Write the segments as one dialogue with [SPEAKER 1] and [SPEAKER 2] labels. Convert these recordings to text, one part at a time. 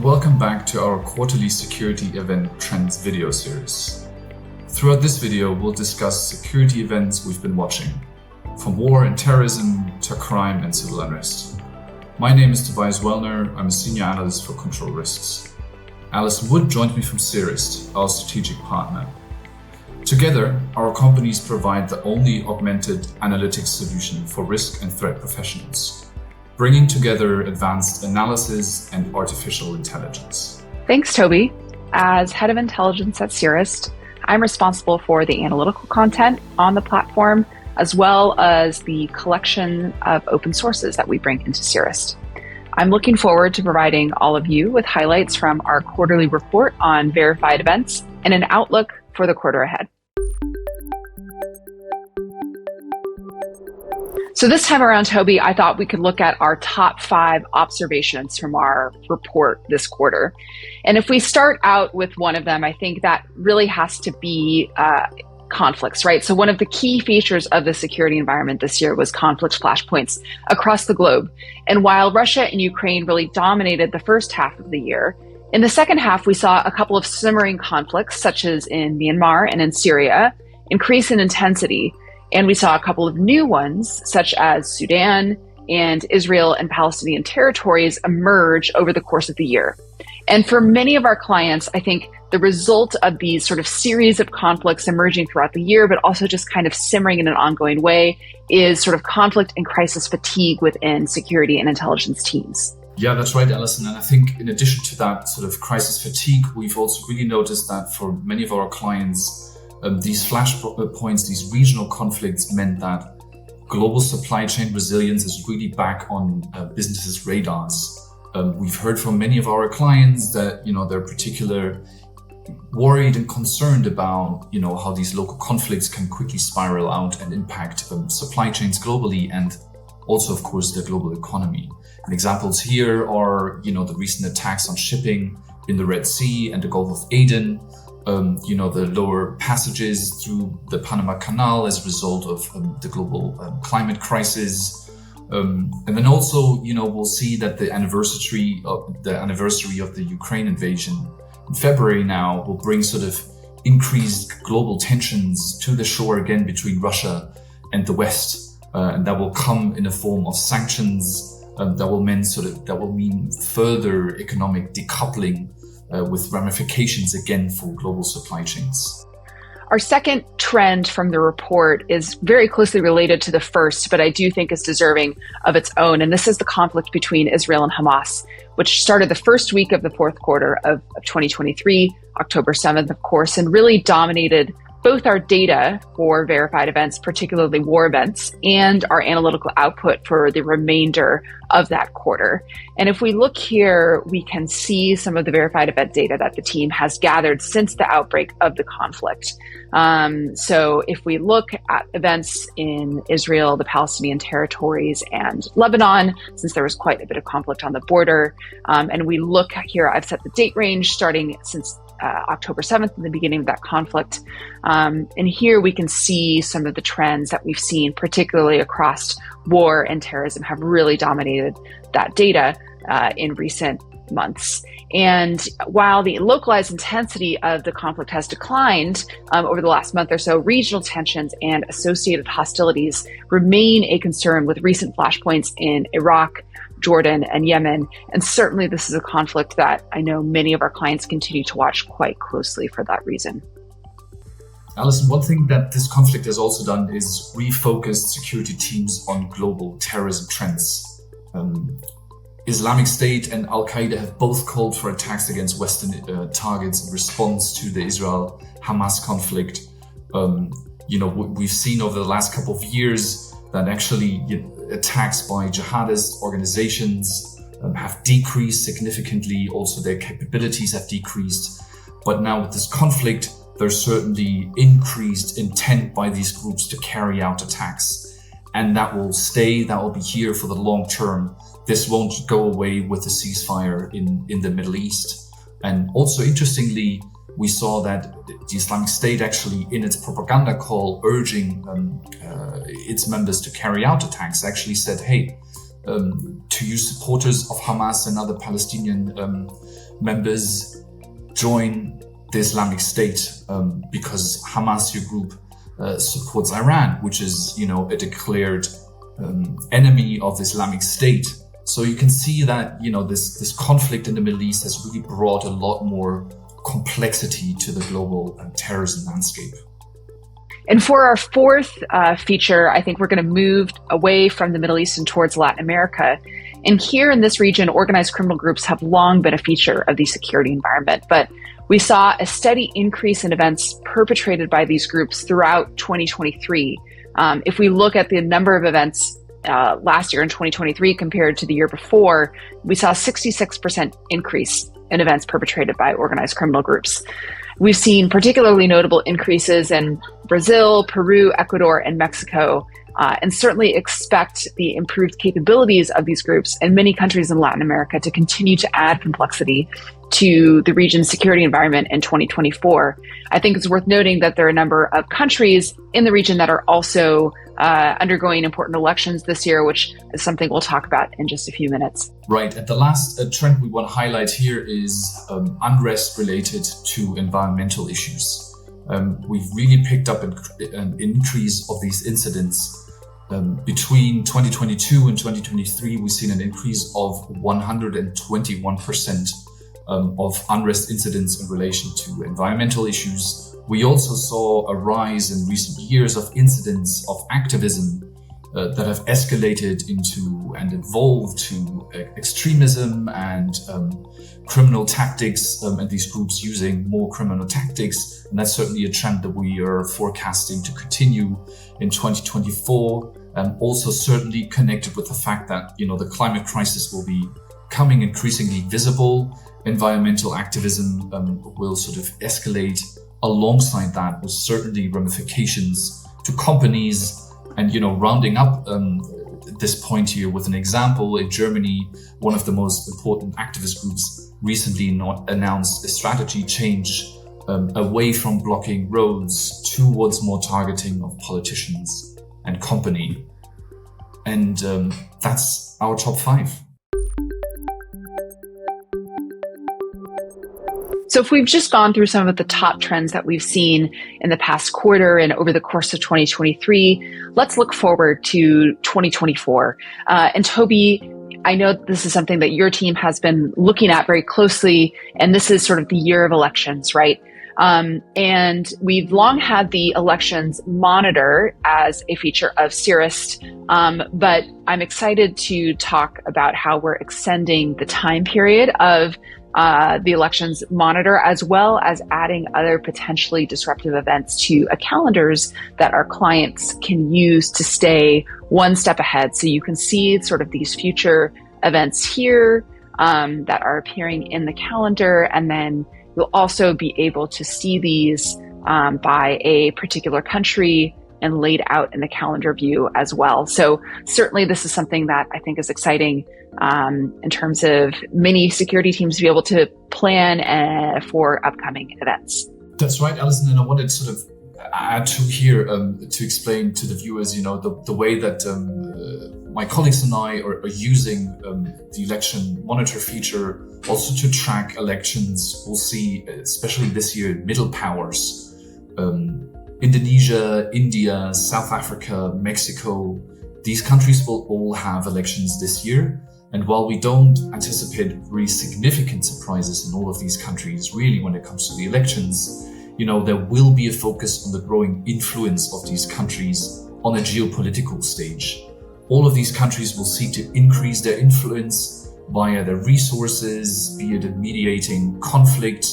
[SPEAKER 1] welcome back to our quarterly security event trends video series. Throughout this video, we'll discuss security events we've been watching, from war and terrorism to crime and civil unrest. My name is Tobias Wellner. I'm a senior analyst for control risks. Alison Wood joined me from Cirrist, our strategic partner. Together, our companies provide the only augmented analytics solution for risk and threat professionals, bringing together advanced analysis and artificial intelligence.
[SPEAKER 2] Thanks, Toby. As head of intelligence at Cirrist, I'm responsible for the analytical content on the platform, as well as the collection of open sources that we bring into Cirrist. I'm looking forward to providing all of you with highlights from our quarterly report on verified events and an outlook for the quarter ahead. So this time around, Toby, I thought we could look at our top 5 observations from our report this quarter. And if we start out with one of them, I think that really has to be conflicts, right? So one of the key features of the security environment this year was conflict flashpoints across the globe. And while Russia and Ukraine really dominated the first half of the year, in the second half, we saw a couple of simmering conflicts, such as in Myanmar and in Syria, increase in intensity. And we saw a couple of new ones, such as Sudan and Israel and Palestinian territories, emerge over the course of the year. And for many of our clients, I think the result of these sort of series of conflicts emerging throughout the year, but also just kind of simmering in an ongoing way, is sort of conflict and crisis fatigue within security and intelligence teams.
[SPEAKER 1] Yeah, that's right, Alison. And I think in addition to that sort of crisis fatigue, we've also really noticed that for many of our clients, these flashpoints, these regional conflicts meant that global supply chain resilience is really back on businesses' radars. We've heard from many of our clients that, they're particularly worried and concerned about, how these local conflicts can quickly spiral out and impact supply chains globally and also, of course, the global economy. And examples here are, the recent attacks on shipping in the Red Sea and the Gulf of Aden, the lower passages through the Panama Canal as a result of the global climate crisis. And then also, we'll see that the anniversary of the Ukraine invasion in February now will bring sort of increased global tensions to the shore again between Russia and the West. And that will come in a form of sanctions that will mean further economic decoupling with ramifications again for global supply chains.
[SPEAKER 2] Our second trend from the report is very closely related to the first, but I do think is deserving of its own. And this is the conflict between Israel and Hamas, which started the first week of the fourth quarter of 2023, October 7th, of course, and really dominated both our data for verified events, particularly war events, and our analytical output for the remainder of that quarter. And if we look here, we can see some of the verified event data that the team has gathered since the outbreak of the conflict. So if we look at events in Israel, the Palestinian territories, and Lebanon, since there was quite a bit of conflict on the border, and we look here, I've set the date range starting since October 7th, in the beginning of that conflict. And here we can see some of the trends that we've seen, particularly across war and terrorism, have really dominated that data in recent months. And while the localized intensity of the conflict has declined over the last month or so, regional tensions and associated hostilities remain a concern, with recent flashpoints in Iraq, Jordan, and Yemen. And certainly this is a conflict that I know many of our clients continue to watch quite closely for that reason.
[SPEAKER 1] Alison, one thing that this conflict has also done is refocused security teams on global terrorism trends. Islamic State and Al-Qaeda have both called for attacks against Western targets in response to the Israel-Hamas conflict. We've seen over the last couple of years that actually attacks by jihadist organizations have decreased significantly. Also, their capabilities have decreased. But now with this conflict, there's certainly increased intent by these groups to carry out attacks. And that will stay, that will be here for the long term. This won't go away with the ceasefire in the Middle East. And also, interestingly, we saw that the Islamic State actually, in its propaganda call urging its members to carry out attacks, actually said, hey, to use supporters of Hamas and other Palestinian members join the Islamic State because Hamas, your group, supports Iran, which is, a declared enemy of the Islamic State. So you can see that, this conflict in the Middle East has really brought a lot more complexity to the global terrorism landscape.
[SPEAKER 2] And for our fourth feature, I think we're going to move away from the Middle East and towards Latin America. And here in this region, organized criminal groups have long been a feature of the security environment. But we saw a steady increase in events perpetrated by these groups throughout 2023. If we look at the number of events last year in 2023 compared to the year before, we saw a 66% increase in events perpetrated by organized criminal groups. We've seen particularly notable increases in Brazil, Peru, Ecuador, and Mexico, and certainly expect the improved capabilities of these groups in many countries in Latin America to continue to add complexity to the region's security environment in 2024. I think it's worth noting that there are a number of countries in the region that are also undergoing important elections this year, which is something we'll talk about in just a few minutes.
[SPEAKER 1] Right. And the last trend we want to highlight here is unrest related to environmental issues. We've really picked up an increase of these incidents. Between 2022 and 2023, we've seen an increase of 121% of unrest incidents in relation to environmental issues. We also saw a rise in recent years of incidents of activism that have escalated into and evolved to extremism and criminal tactics, and these groups using more criminal tactics. And that's certainly a trend that we are forecasting to continue in 2024. Also certainly connected with the fact that, the climate crisis will be becoming increasingly visible. Environmental activism will sort of escalate alongside that, with certainly ramifications to companies. And, rounding up this point here with an example, in Germany, one of the most important activist groups recently announced a strategy change away from blocking roads towards more targeting of politicians and company. And that's our top 5.
[SPEAKER 2] So if we've just gone through some of the top trends that we've seen in the past quarter and over the course of 2023, let's look forward to 2024. And Toby, I know this is something that your team has been looking at very closely, and this is sort of the year of elections, right? And we've long had the elections monitor as a feature of CIRIST, but I'm excited to talk about how we're extending the time period of the elections monitor, as well as adding other potentially disruptive events to calendars that our clients can use to stay one step ahead. So you can see sort of these future events here that are appearing in the calendar, and then you'll also be able to see these by a particular country and laid out in the calendar view as well. So certainly this is something that I think is exciting in terms of many security teams to be able to plan for upcoming events.
[SPEAKER 1] That's right, Alison. And I wanted to sort of add to here to explain to the viewers, the way that my colleagues and I are using the election monitor feature also to track elections. We'll see, especially this year, middle powers. Indonesia, India, South Africa, Mexico, these countries will all have elections this year. And while we don't anticipate really significant surprises in all of these countries, really when it comes to the elections, there will be a focus on the growing influence of these countries on a geopolitical stage. All of these countries will seek to increase their influence via their resources, be it in mediating conflict,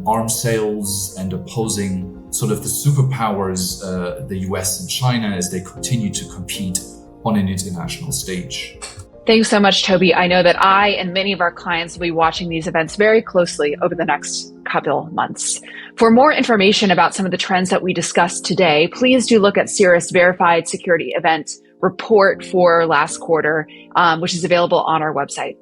[SPEAKER 1] arms sales, and opposing sort of the superpowers, the US and China, as they continue to compete on an international stage.
[SPEAKER 2] Thanks so much, Toby. I know that I and many of our clients will be watching these events very closely over the next couple months. For more information about some of the trends that we discussed today, please do look at CIRIST Verified Security Event Report for last quarter, which is available on our website.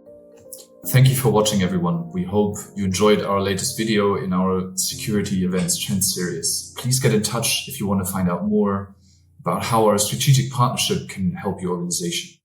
[SPEAKER 1] Thank you for watching, everyone. We hope you enjoyed our latest video in our Security Events Trend series. Please get in touch if you want to find out more about how our strategic partnership can help your organization.